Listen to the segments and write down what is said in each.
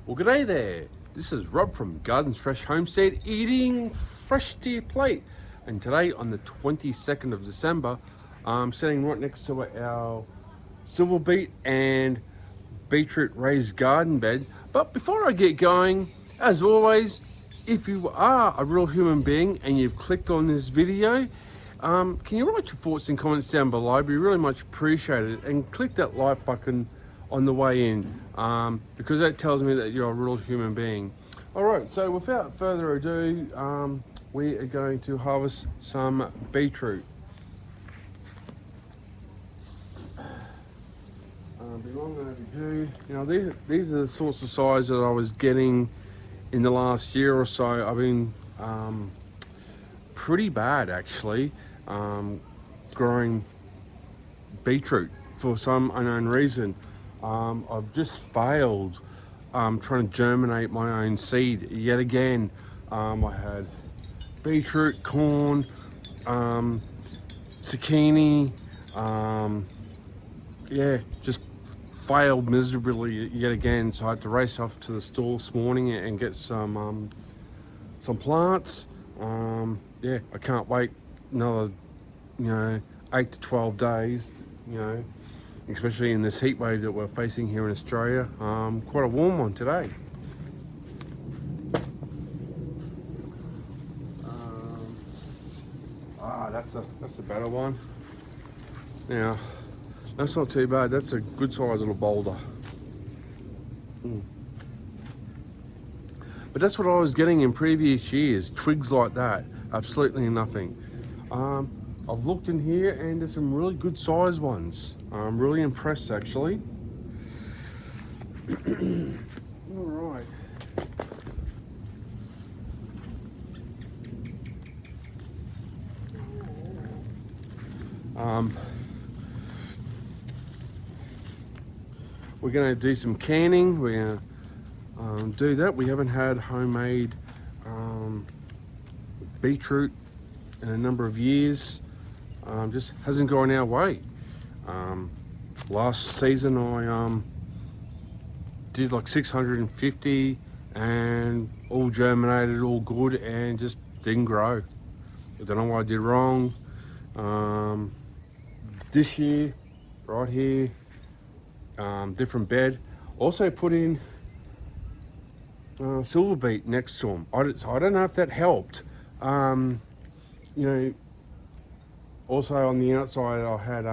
Well, g'day there. This is Rob from Gardens Fresh Homestead eating fresh to your plate. And today, on the 22nd of December, I'm sitting right next to our silver beet and beetroot raised garden bed. But before I get going, as always, if you are a real human being and you've clicked on this video, can you write your thoughts and comments down below? It'd be really much appreciated. And click that like button on the way in, because that tells me that you're a real human being. All right, so without further ado, we are going to harvest some beetroot. Beyond overdue. You know, these are the sorts of size that I was getting in the last year or so. I've been pretty bad actually, growing beetroot for some unknown reason. I've just failed trying to germinate my own seed yet again. I had beetroot, corn, zucchini, yeah, just failed miserably yet again. So I had to race off to the store this morning and get some plants. Yeah, I can't wait another, 8 to 12 days, especially in this heat wave that we're facing here in Australia. Quite a warm one today. That's a better one. Now, that's not too bad. That's a good sized little boulder. But that's what I was getting in previous years, twigs like that, absolutely nothing. I've looked in here and there's some really good sized ones. I'm really impressed actually. All right. We're going to do some canning. We're going to do that. We haven't had homemade beetroot in a number of years. Just hasn't gone our way. Last season I did like 650 and all germinated, all good, and just didn't grow. I don't know what I did wrong. This year, right here, different bed. Also put in silver beet next to them. I don't know if that helped. Also on the outside I had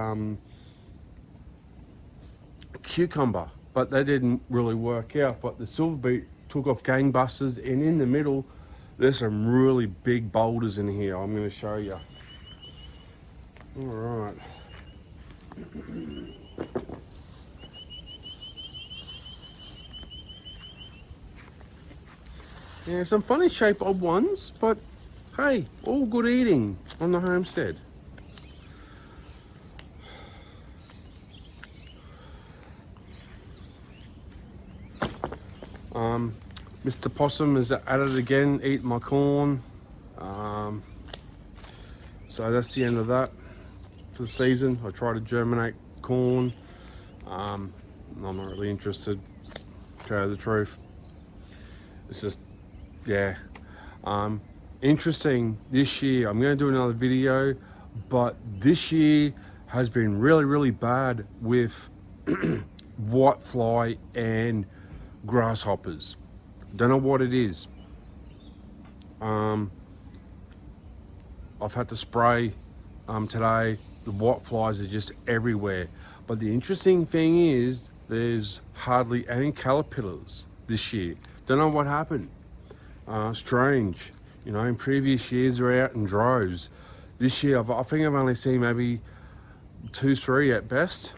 cucumber, but that didn't really work out. But the silver beet took off gangbusters, and in the middle there's some really big boulders in here. I'm going to show you. All right. Yeah, some funny shaped odd ones, but hey, all good eating on the homestead. Mr. Possum is at it again, eating my corn. So that's the end of that for the season. I try to germinate corn. I'm not really interested, to tell you the truth. It's just, yeah. Interesting this year. I'm going to do another video, but this year has been really, really bad with whitefly and grasshoppers. Don't know what it is. I've had to spray today. The whiteflies are just everywhere. But the interesting thing is there's hardly any caterpillars this year. Don't know what happened. Strange. In previous years they're out in droves. This year I think I've only seen maybe 2, 3 at best.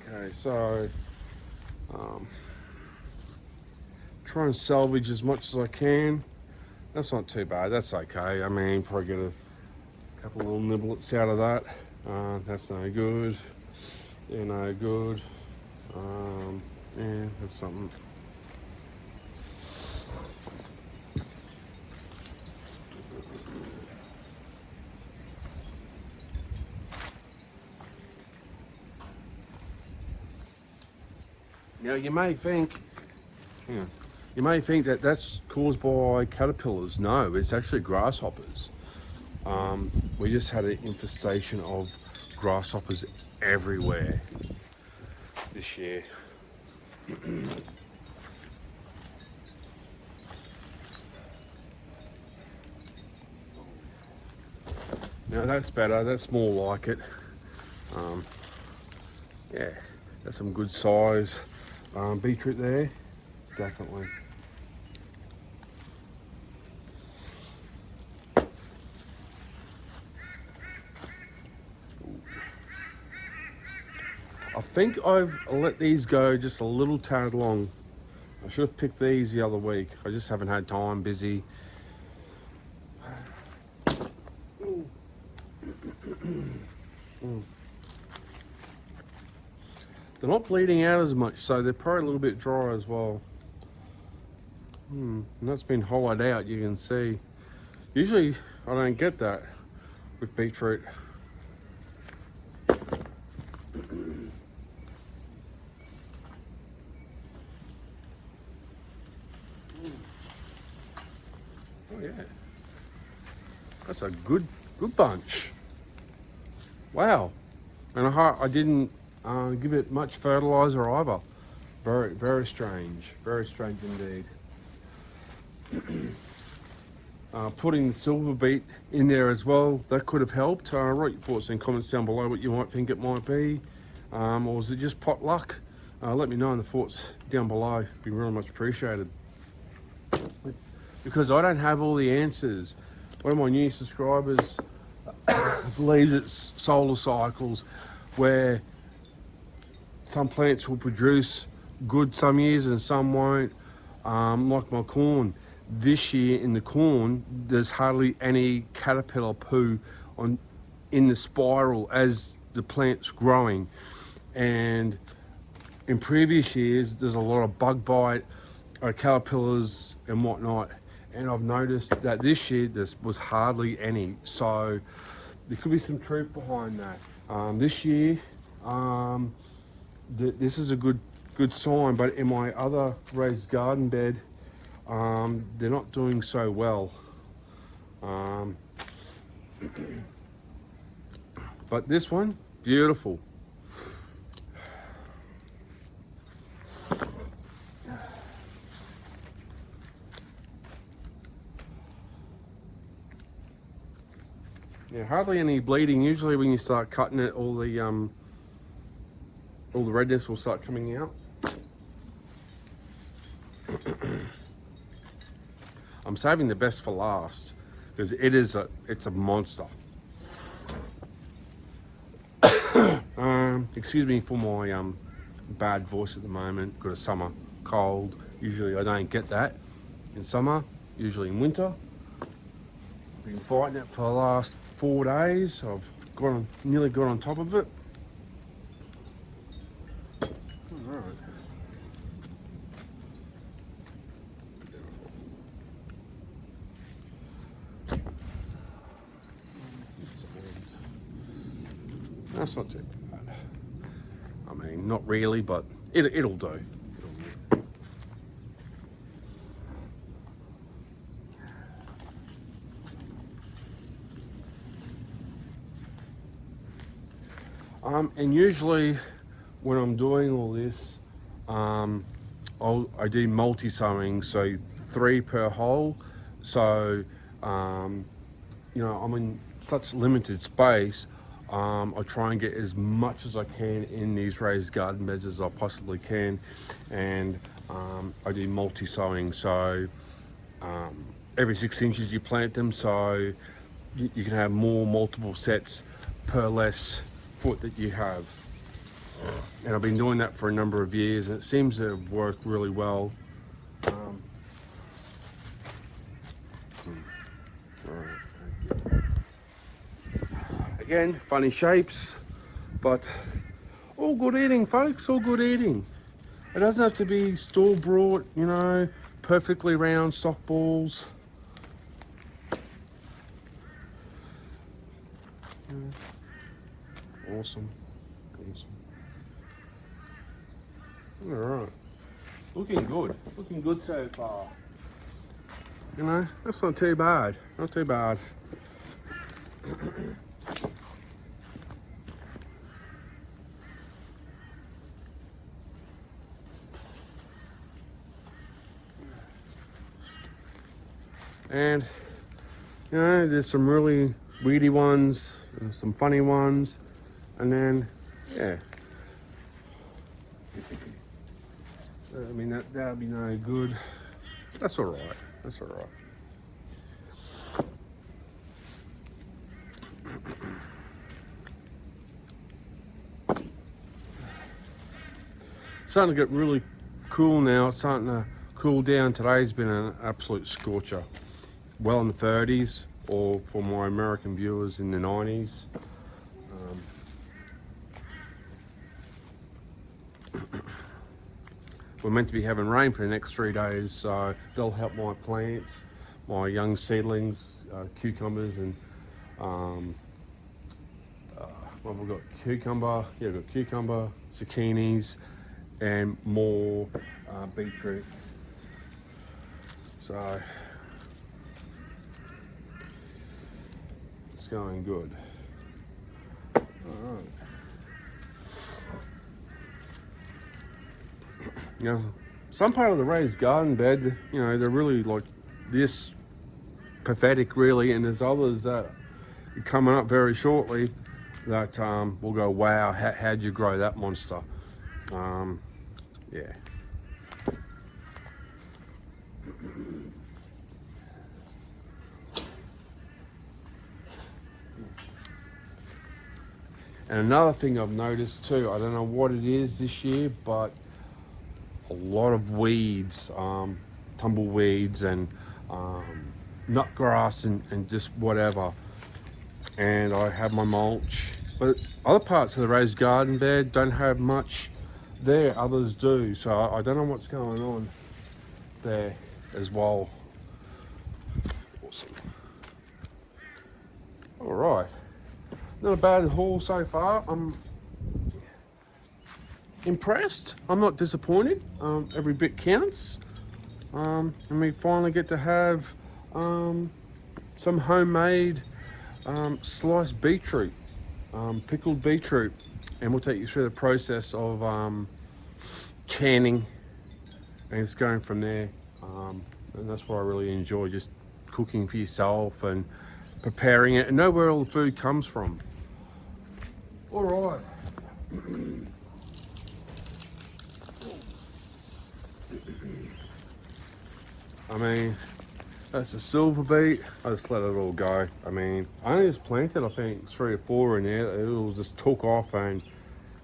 Okay, so trying to salvage as much as I can. That's not too bad. That's okay. I mean, probably get a couple of little nibblets out of that. That's no good. They're no good. Yeah, that's something. Now you may think, hang on, you may think that that's caused by caterpillars. No, it's actually grasshoppers. We just had an infestation of grasshoppers everywhere this year. Now that's better, that's more like it. Yeah, that's some good size beetroot there, definitely. I think I've let these go just a little tad long. I should have picked these the other week. I just haven't had time, busy. They're not bleeding out as much, so they're probably a little bit dry as well. And that's been hollowed out, you can see. Usually I don't get that with beetroot. Oh yeah, that's a good bunch. Wow, and I didn't give it much fertilizer either. Very strange indeed. Putting the silver beet in there as well, that could have helped. Write your thoughts and comments down below what you might think it might be, or was it just pot luck? Let me know in the thoughts down below. It'd be really much appreciated. Because I don't have all the answers. One of my new subscribers believes it's solar cycles, where some plants will produce good some years and some won't. Like my corn. This year in the corn, there's hardly any caterpillar poo in the spiral as the plant's growing. And in previous years, there's a lot of bug bite, caterpillars and whatnot. And I've noticed that this year there was hardly any. So there could be some truth behind that. This year, this is a good sign, but in my other raised garden bed, they're not doing so well. But this one, beautiful. Yeah, hardly any bleeding. Usually when you start cutting it, all the redness will start coming out. I'm saving the best for last because it's a monster. Excuse me for my bad voice at the moment. Got a summer cold. Usually I don't get that in summer. Usually in winter. Been fighting it for the last 4 days. I've nearly got on top of it. All right. That's not too bad. I mean, not really, but it'll do. And usually when I'm doing all this, I do multi-sowing, so 3 per hole. So, you know, I'm in such limited space. I try and get as much as I can in these raised garden beds as I possibly can. And I do multi-sowing, so every 6 inches you plant them, so you can have multiple sets per less foot that you have. And I've been doing that for a number of years, and it seems to have worked really well. Again, funny shapes, but all good eating, folks, all good eating. It doesn't have to be store-bought, you know, perfectly round softballs. Awesome. Alright. Looking good. Looking good so far. You know, that's not too bad. Not too bad. And, you know, there's some really weedy ones, and some funny ones, and then, yeah. I mean, that'd be no good. That's alright. That's alright. Starting to get really cool now. It's starting to cool down. Today's been an absolute scorcher. Well in the 30s, or for my American viewers in the 90s. We're meant to be having rain for the next 3 days, so they'll help my plants, my young seedlings, cucumbers, and what we've got cucumber, yeah, we've got cucumber, zucchinis, and more beetroot. So it's going good. All right. You know, some part of the raised garden bed, you know, they're really like this pathetic, really, and there's others that are coming up very shortly that will go, wow, how'd you grow that monster? Yeah. And another thing I've noticed too, I don't know what it is this year, but a lot of weeds, tumbleweeds and nut grass and just whatever. And I have my mulch, but other parts of the raised garden bed don't have much there, others do. So I don't know what's going on there as well. Awesome. All right, not a bad haul so far. I'm impressed. I'm not disappointed. Every bit counts. And we finally get to have some homemade sliced beetroot, pickled beetroot, and we'll take you through the process of canning, and it's going from there. And that's what I really enjoy, just cooking for yourself and preparing it and know where all the food comes from. All right. I mean, that's a silver beet. I just let it all go. I mean, I only just planted, I think, 3 or 4 in there. It all just took off and,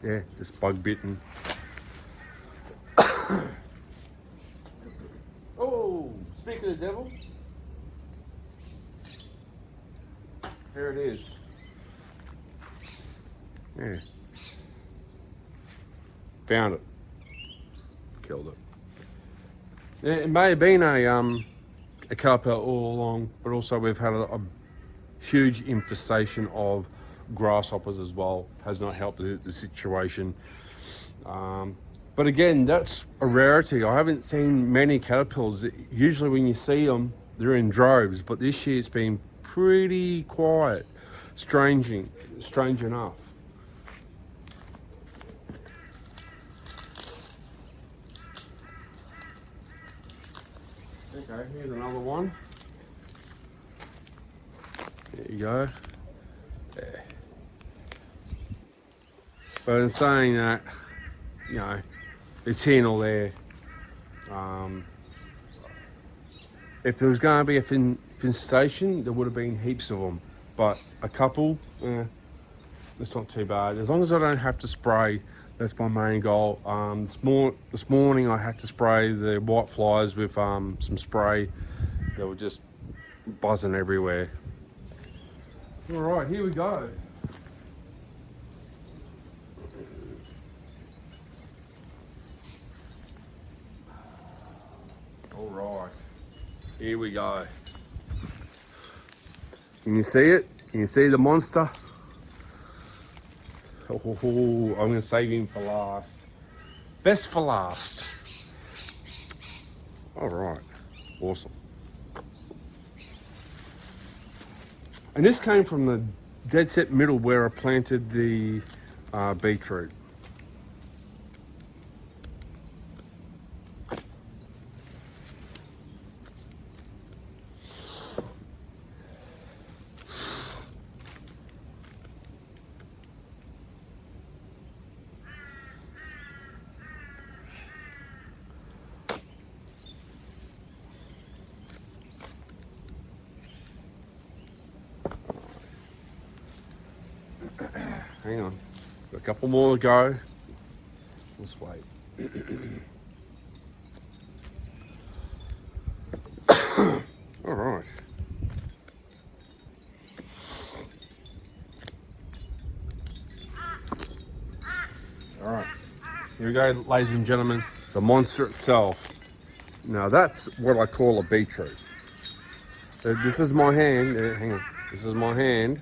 yeah, just bug bitten. Oh, speak of the devil. Here it is. Yeah. Found it. Killed it. Yeah, it may have been a carpet all along, but also we've had a huge infestation of grasshoppers as well. Has not helped the situation. But again, that's a rarity. I haven't seen many caterpillars. Usually when you see them, they're in droves, but this year it's been pretty quiet. Strange enough. Okay, here's another one. There you go. There. But in saying that, you know, it's here nor there. If there was going to be a infestation, there would have been heaps of them. But a couple, that's not too bad. As long as I don't have to spray, that's my main goal. This morning I had to spray the white flies with some spray. They were just buzzing everywhere. All right, here we go. All right, here we go. Can you see it? Can you see the monster? Oh, I'm gonna save him for last. Best for last. All right, awesome. And this came from the dead set middle where I planted the beetroot. Hang on, got a couple more to go. Let's wait. All right. All right. Here we go, ladies and gentlemen. The monster itself. Now that's what I call a beetroot. This is my hand. Hang on. This is my hand.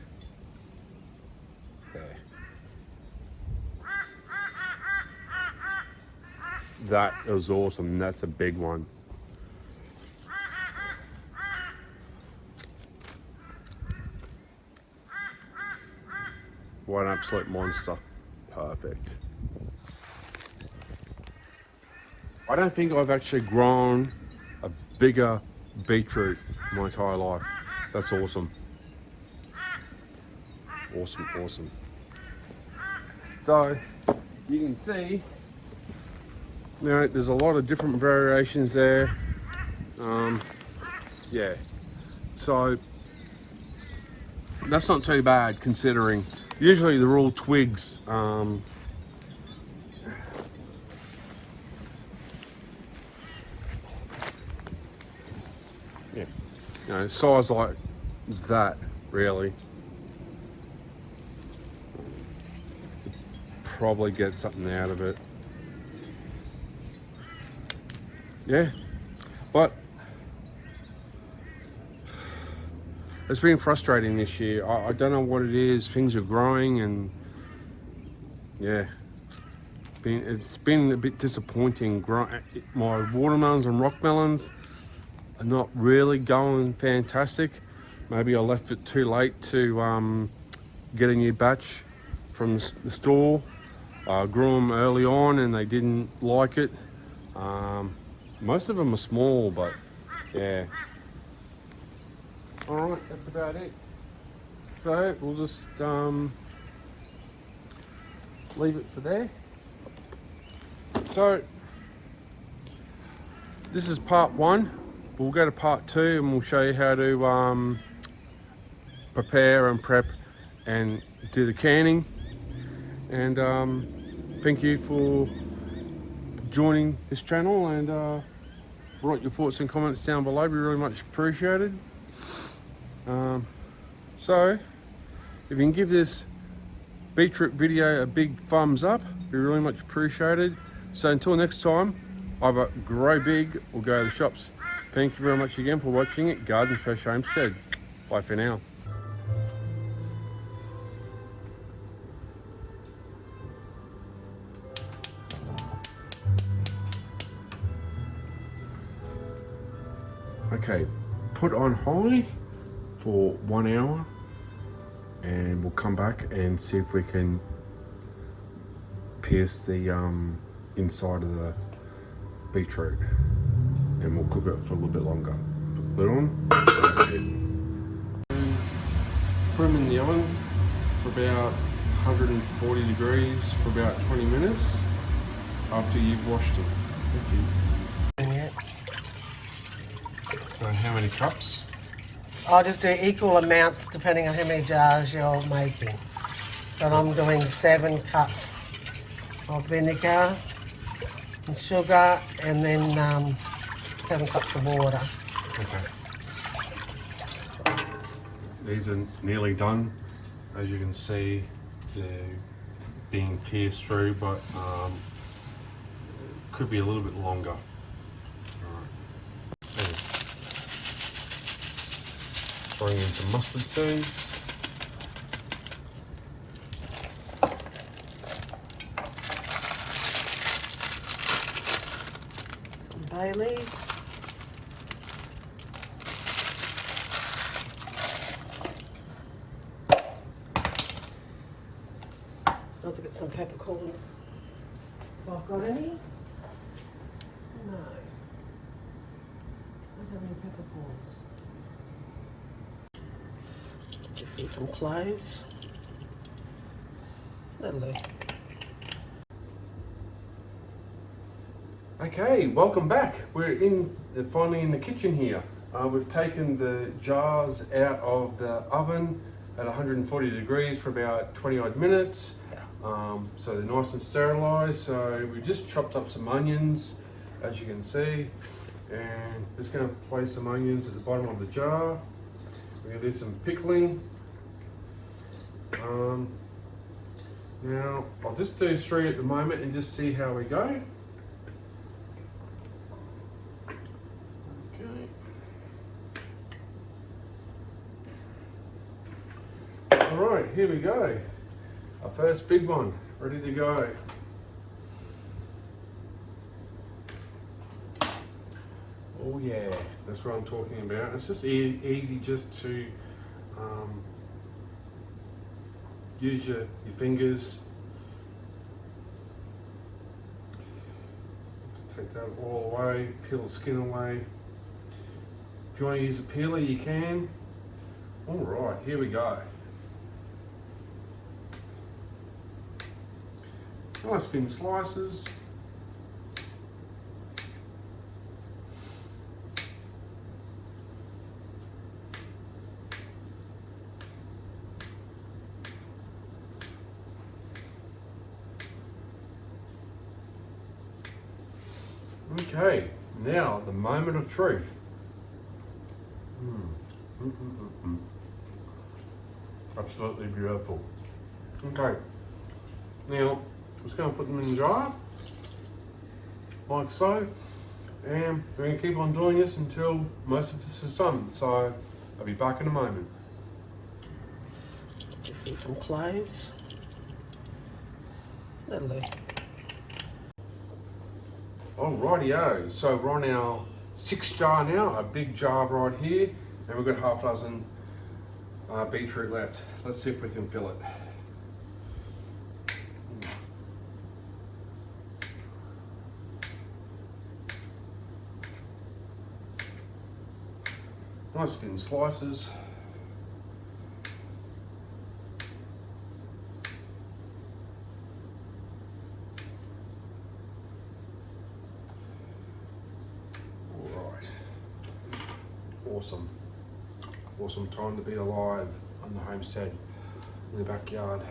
There. That is awesome. That's a big one. What an absolute monster. Perfect. I don't think I've actually grown a bigger beetroot my entire life. That's awesome. Awesome, awesome. So, you can see, you know, there's a lot of different variations there. Yeah. So, that's not too bad considering usually they're all twigs. Yeah, you know, size like that, really. Probably get something out of it. Yeah, but it's been frustrating this year. I don't know what it is. Things are growing and yeah, it's been a bit disappointing. My watermelons and rock melons are not really going fantastic. Maybe I left it too late to get a new batch from the store. Grew them early on and they didn't like it. Most of them are small, but yeah. All right, that's about it. So we'll just leave it for there. So this is part one. We'll go to part two and we'll show you how to prepare and prep and do the canning. And thank you for joining this channel and write your thoughts and comments down below. Be really much appreciated. So if you can give this beetroot video a big thumbs up, be really much appreciated. So until next time, either grow big or go to the shops. Thank you very much again for watching it. Garden Fresh Homestead. Bye for now. Okay, put on high for 1 hour and we'll come back and see if we can pierce the inside of the beetroot and we'll cook it for a little bit longer. Put the lid on. Put them in the oven for about 140 degrees for about 20 minutes after you've washed them. Thank you. So how many cups? I'll just do equal amounts depending on how many jars you're making. So I'm doing 7 cups of vinegar and sugar and then 7 cups of water. Okay. These are nearly done. As you can see, they're being pierced through, but could be a little bit longer. Throwing in some mustard seeds. these. I'll have to get some peppercorns if I've got any. No. Don't have any peppercorns. Just see some cloves. That'll do. Okay, welcome back. We're finally in the kitchen here. We've taken the jars out of the oven at 140 degrees for about 20 odd minutes. So they're nice and sterilised. So we just chopped up some onions, as you can see, and just going to place some onions at the bottom of the jar. We're going to do some pickling. Now I'll just do 3 at the moment and just see how we go. Alright, here we go. Our first big one, ready to go. Oh yeah, that's what I'm talking about. It's just easy just to use your fingers to take that all away, peel the skin away. If you want to use a peeler, you can. Alright, here we go. Nice thin slices. Okay, now the moment of truth. Absolutely beautiful. Okay, now I'm just going to put them in the jar, like so, and we're going to keep on doing this until most of this is done. So I'll be back in a moment. Just see some cloves. That'll do. Alrighty-o, so we're on our 6th jar now, a big jar right here, and we've got half a dozen beetroot left. Let's see if we can fill it. Nice thin slices. Awesome. Awesome time to be alive on the homestead in the backyard.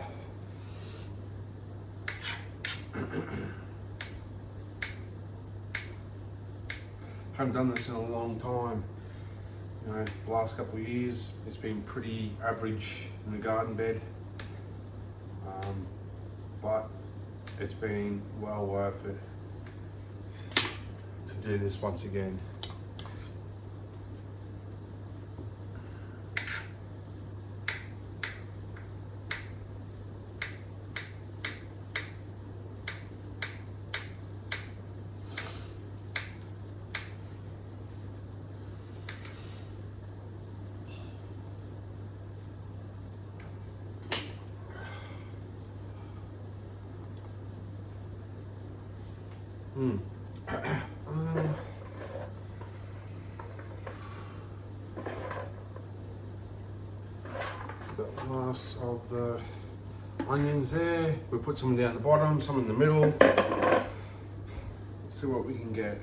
Haven't done this in a long time. You know, the last couple of years it's been pretty average in the garden bed, but it's been well worth it to do this once again. The last of the onions there. We put some down the bottom, some in the middle. Let's see what we can get.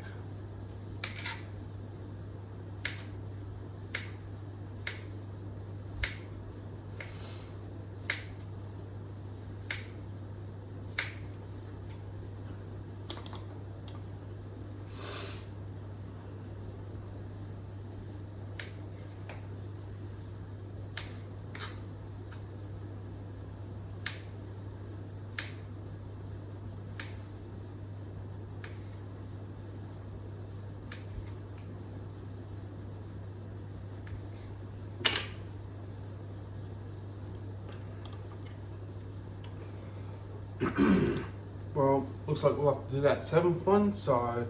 Well, looks like we'll have to do that 7th one, so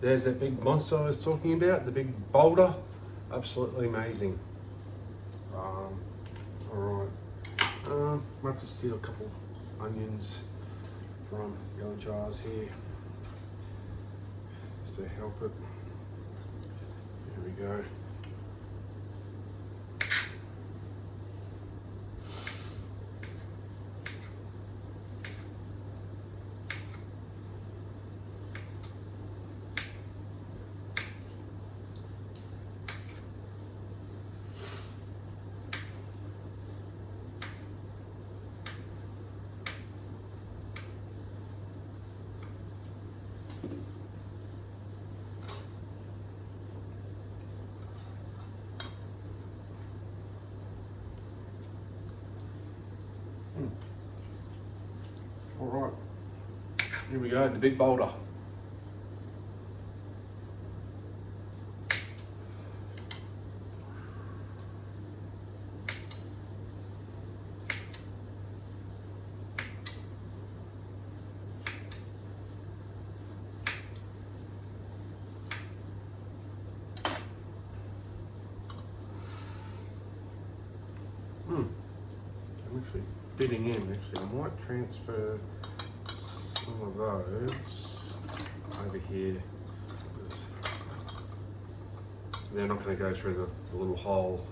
there's that big monster I was talking about, the big boulder. Absolutely amazing. All right. Might have to steal a couple onions from the other jars here, just to help it. There we go. All right, here we go, the big boulder. I'm actually fitting in. Actually, I might transfer some of those over here. They're not going to go through the little hole,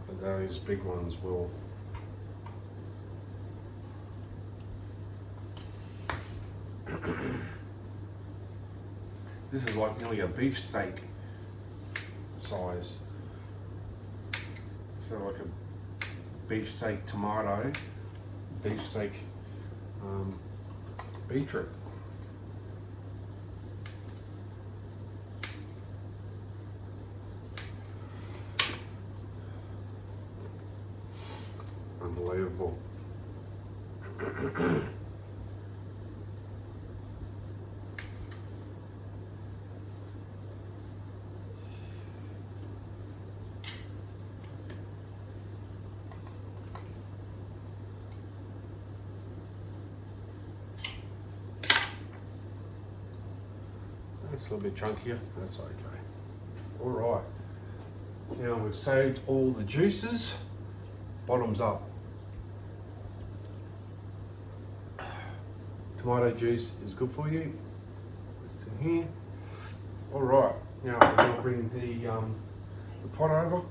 but those big ones will. This is like nearly a beefsteak size. So like a beefsteak tomato, beefsteak beetroot. Unbelievable. It's a little bit chunkier, that's okay. All right, now we've saved all the juices, bottoms up. Tomato juice is good for you. It's in here. All right, now I'm going to bring the pot over.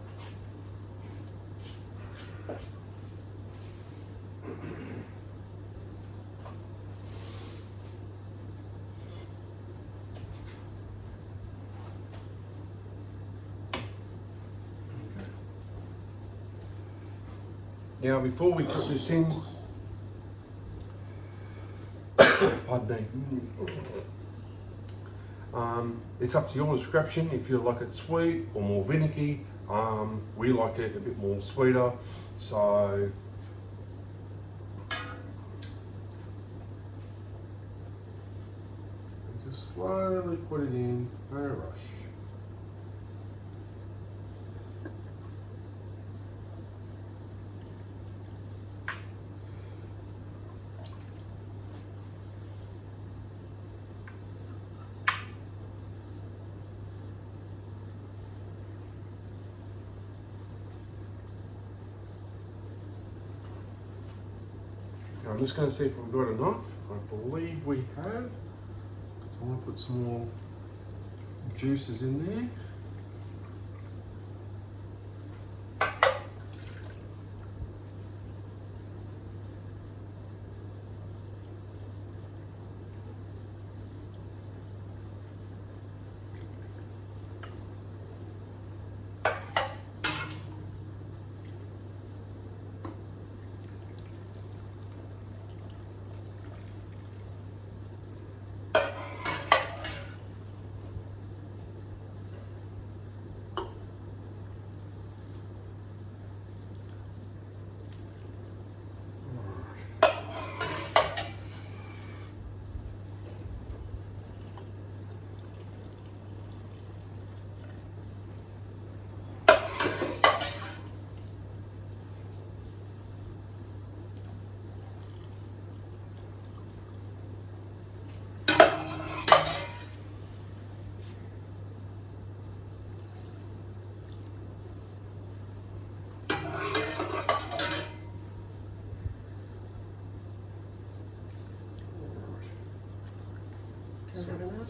Now, before we put this in, pardon me, it's up to your discretion if you like it sweet or more vinegary. We like it a bit more sweeter, so just slowly put it in, no rush. Now I'm just going to see if we've got enough. I believe we have. So I want to put some more juices in there.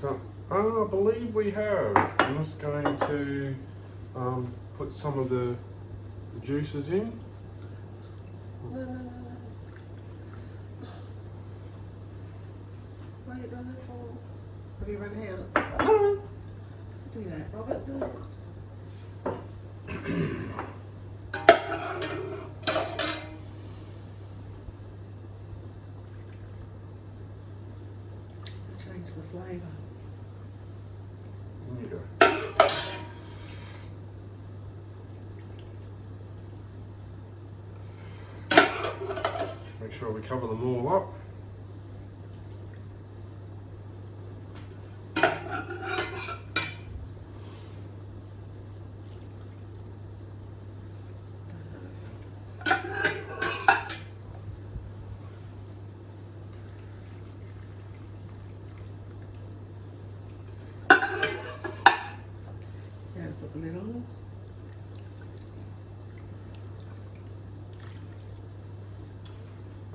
So, I believe we have. I'm just going to put some of the juices in. No. Why are you doing that for? Have you run out? No. Do that, Robert. Do it. Change the flavour. There you go. Make sure we cover them all up. Put the lid on.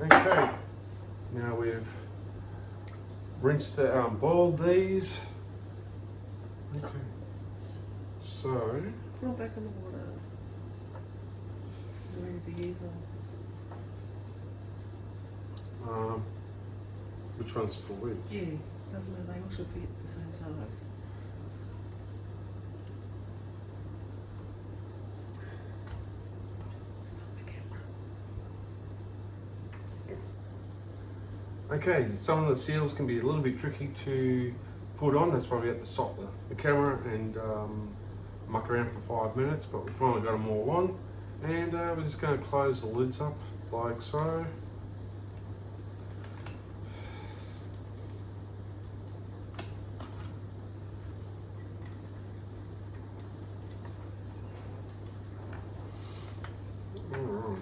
Okay, now we've rinsed the, boiled these. Okay, so Put them back in the water. I'm ready to use them. which one's for which? Yeah, doesn't matter. They all should fit the same size. Okay, some of the seals can be a little bit tricky to put on. That's why we have to stop the camera and muck around for 5 minutes, but we finally got them all on. And we're just going to close the lids up like so. Alright.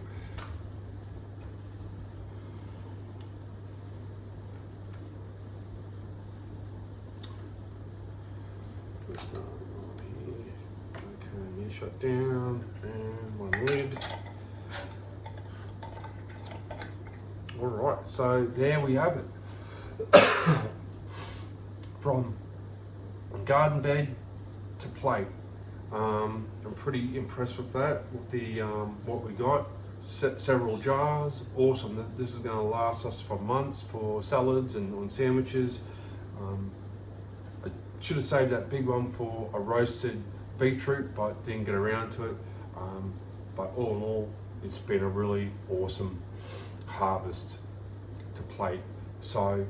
Okay, shut down, and one lid. Alright, so there we have it. From garden bed to plate. I'm pretty impressed with that, with the what we got. Several jars, awesome. This is going to last us for months for salads and on sandwiches. I should have saved that big one for a roasted beetroot, but didn't get around to it. But all in all, it's been a really awesome harvest to plate. So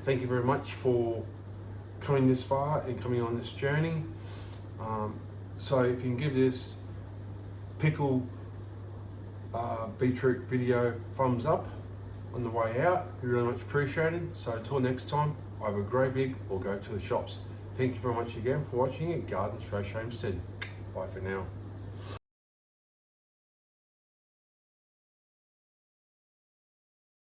thank you very much for coming this far and coming on this journey. So if you can give this pickle beetroot video thumbs up on the way out, it'd be really much appreciated. So until next time, either grow big or go to the shops. Thank you very much again for watching at Garden Fresh Homestead. Bye for now.